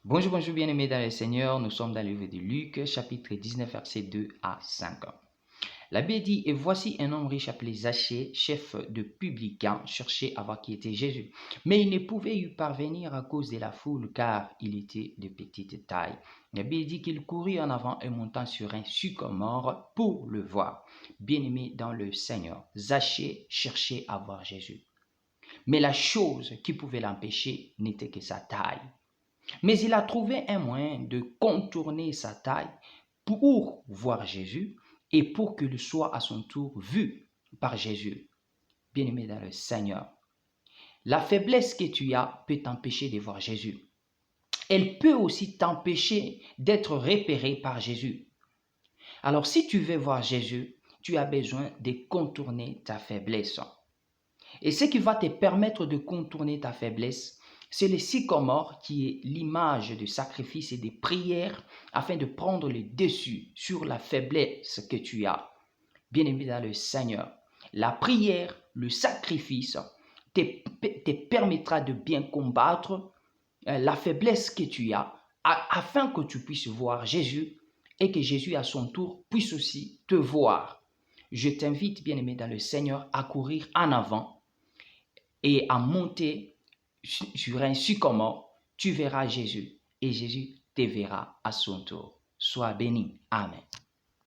Bonjour, bonjour bien-aimés dans le Seigneur, nous sommes dans le livre de Luc, chapitre 19, versets 2 à 5. La Bible dit, et voici un homme riche appelé Zachée, chef de publicains, cherchait à voir qui était Jésus. Mais il ne pouvait y parvenir à cause de la foule, car il était de petite taille. La Bible dit qu'il courut en avant et montant sur un sycomore pour le voir. Bien-aimé dans le Seigneur, Zachée cherchait à voir Jésus. Mais la chose qui pouvait l'empêcher n'était que sa taille. Mais il a trouvé un moyen de contourner sa taille pour voir Jésus et pour qu'il soit à son tour vu par Jésus. Bien-aimé dans le Seigneur, la faiblesse que tu as peut t'empêcher de voir Jésus. Elle peut aussi t'empêcher d'être repéré par Jésus. Alors si tu veux voir Jésus, tu as besoin de contourner ta faiblesse. Et ce qui va te permettre de contourner ta faiblesse, c'est le sycomore qui est l'image de sacrifice et de prière afin de prendre le dessus sur la faiblesse que tu as. Bien-aimé dans le Seigneur, la prière, le sacrifice te permettra de bien combattre la faiblesse que tu as afin que tu puisses voir Jésus et que Jésus à son tour puisse aussi te voir. Je t'invite, bien-aimé dans le Seigneur, à courir en avant et à monter sur un sycomore, tu verras Jésus et Jésus te verra à son tour. Sois béni. Amen.